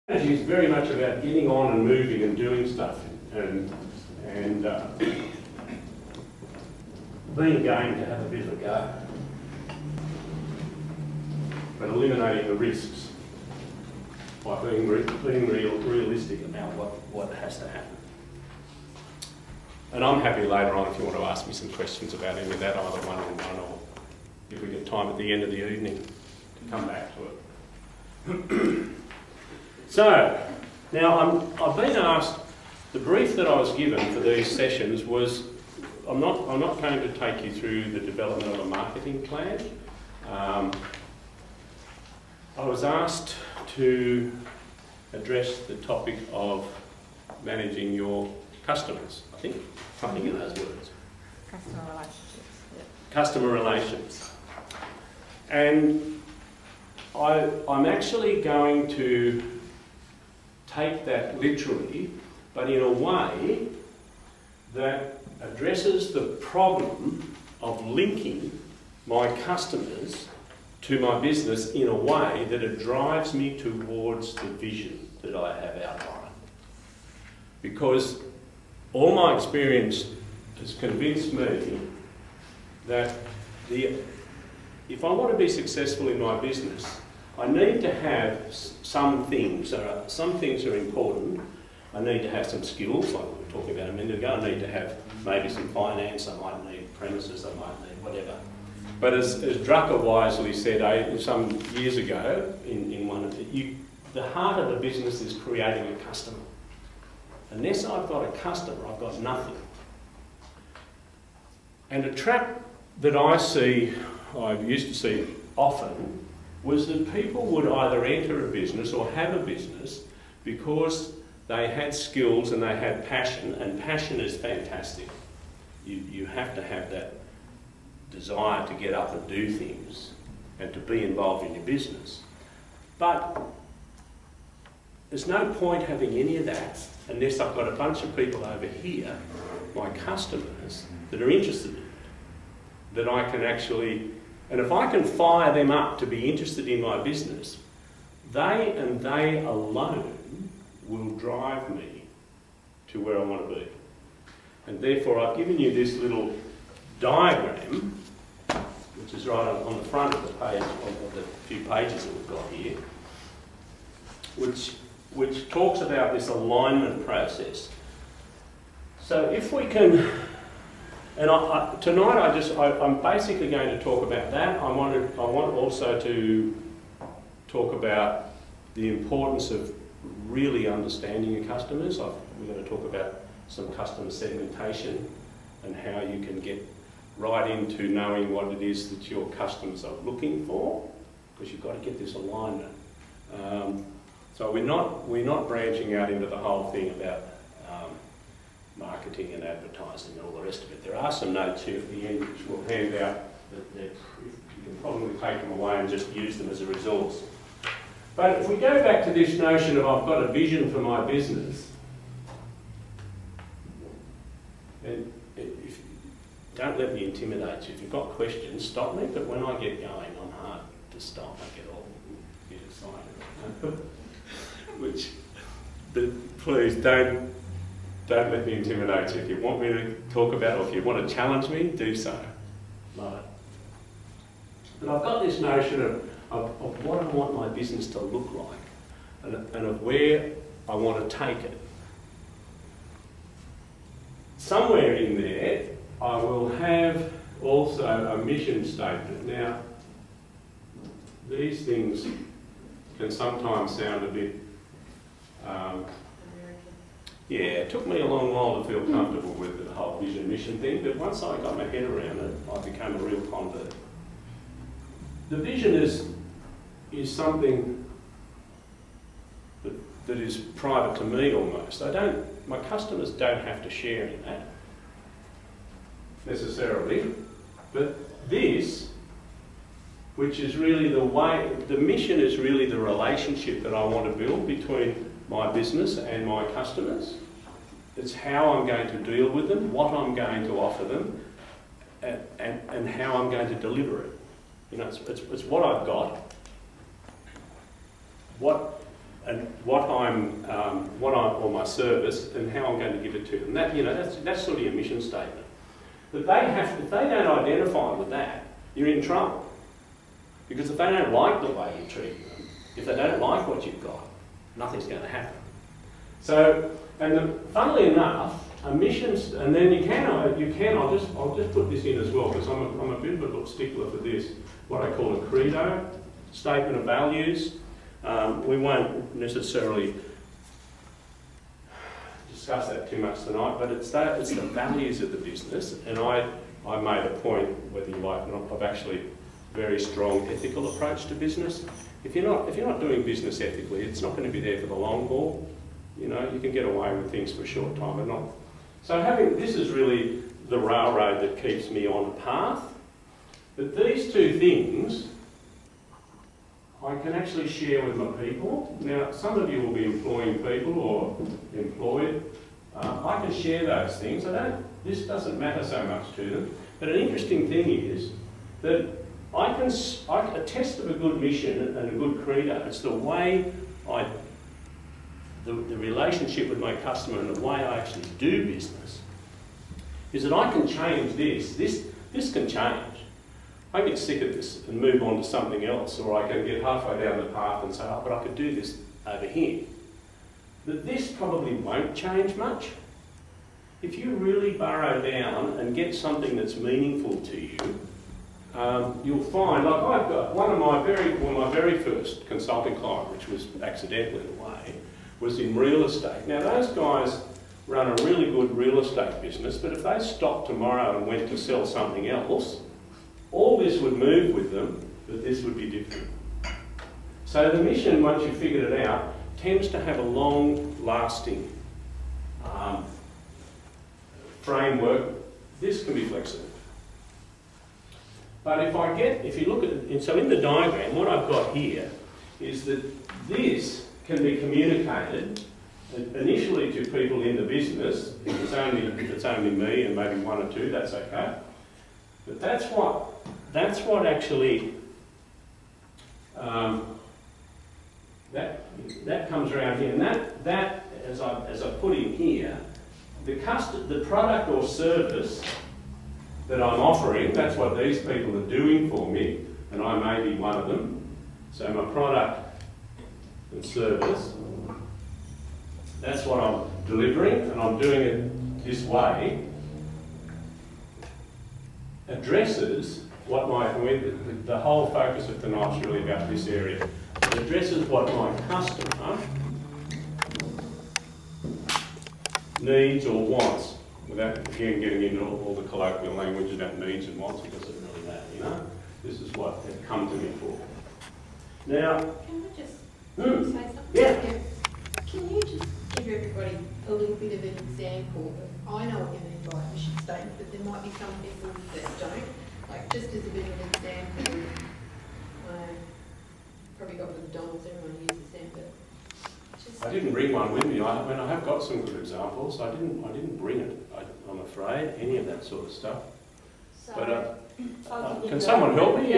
Strategy is very much about getting on and moving and doing stuff and being game to have a bit of a go, but eliminating the risks by being realistic about what has to happen. And I'm happy later on if you want to ask me some questions about any of that, either one-on-one or if we get time at the end of the evening to come back to it. So, now I've been asked, the brief that I was given for these sessions was, I'm not going to take you through the development of a marketing plan. I was asked to address the topic of managing your customers, I think in those words. Customer relationships. Yeah. Customer relations. And I'm actually going to take that literally, but in a way that addresses the problem of linking my customers to my business in a way that it drives me towards the vision that I have outlined. Because all my experience has convinced me that if I want to be successful in my business, I need to have some things. Some things are important. I need to have some skills, like we were talking about a minute ago. I need to have maybe some finance. I might need premises. I might need whatever. But as Drucker wisely said some years ago, in one of the heart of a business is creating a customer. Unless I've got a customer, I've got nothing. And a trap that I used to see often, was that people would either enter a business or have a business because they had skills and they had passion, and passion is fantastic. You have to have that desire to get up and do things and to be involved in your business. But there's no point having any of that unless I've got a bunch of people over here, my customers, that are interested in it, that I can actually. And if I can fire them up to be interested in my business, they and they alone will drive me to where I want to be. And therefore I've given you this little diagram, which is right on the front of the page, of the few pages that we've got here, which talks about this alignment process. So if we can. And tonight I'm basically going to talk about that. I want also to talk about the importance of really understanding your customers. We're going to talk about some customer segmentation and how you can get right into knowing what it is that your customers are looking for, because you've got to get this alignment. So we're not branching out into the whole thing about marketing and advertising and all the rest of it. There are some notes here at the end which we'll hand out that you can probably take them away and just use them as a resource. But if we go back to this notion of I've got a vision for my business, and don't let me intimidate you. If you've got questions, stop me, but when I get going, I'm hard to stop. I get all a bit excited. But please don't let me intimidate you. If you want me to talk about it, or if you want to challenge me, do so. Love it. But I've got this notion of what I want my business to look like, and of where I want to take it. Somewhere in there, I will have also a mission statement. Now, these things can sometimes sound a bit yeah, it took me a long while to feel comfortable with the whole vision mission thing, but once I got my head around it, I became a real convert. The vision is something that is private to me almost. My customers don't have to share in that necessarily, but this, which is really the mission is really the relationship that I want to build between my business and my customers. It's how I'm going to deal with them, what I'm going to offer them, and how I'm going to deliver it. You know, it's what I've got, and or my service, and how I'm going to give it to them. That, you know, that's sort of your mission statement. But if they don't identify with that, you're in trouble. Because if they don't like the way you treat them, if they don't like what you've got, nothing's going to happen. So, funnily enough, a mission, and then you can. I'll just put this in as well, because I'm a bit of a stickler for this. What I call a credo, statement of values. We won't necessarily discuss that too much tonight, but it's the values of the business. And I made a point, whether you like it or not, of actually very strong ethical approach to business. If you're not doing business ethically, it's not going to be there for the long haul. You know, you can get away with things for a short time, but not. So this is really the railroad that keeps me on a path. But these two things I can actually share with my people. Now, some of you will be employing people or employed. I can share those things. This doesn't matter so much to them. But an interesting thing is that I attest of a good mission and a good credo. It's the way the relationship with my customer and the way I actually do business is that I can change this. This can change. I get sick of this and move on to something else, or I can get halfway down the path and say, oh, but I could do this over here. But this probably won't change much. If you really burrow down and get something that's meaningful to you, you'll find, like I've got one of my very first consulting client, which was accidentally in a way, was in real estate. Now those guys run a really good real estate business, but if they stopped tomorrow and went to sell something else, all this would move with them, but this would be different. So the mission, once you've figured it out, tends to have a long-lasting framework. This can be flexible. But if you look at it, so in the diagram, what I've got here is that this can be communicated initially to people in the business. If it's only me and maybe one or two, that's okay. But that's what actually that comes around here, and that as I put in here, the product or service that I'm offering, that's what these people are doing for me, and I may be one of them. So my product and service, that's what I'm delivering, and I'm doing it this way, addresses what the whole focus of tonight's really about this area. It addresses what my customer needs or wants, without again getting into all the colloquial language about needs and wants. It doesn't really matter, you know. This is what they've come to me for. Now, can I just say something? Yeah. Can you just give everybody a little bit of an example? I know what you mean by a mission statement, but there might be some people that don't. Like, just as a bit of an example, probably got the McDonald's, everyone uses them, but just... I didn't bring one with me. I have got some good examples. I didn't bring it, I'm afraid, any of that sort of stuff. So, but can someone help me?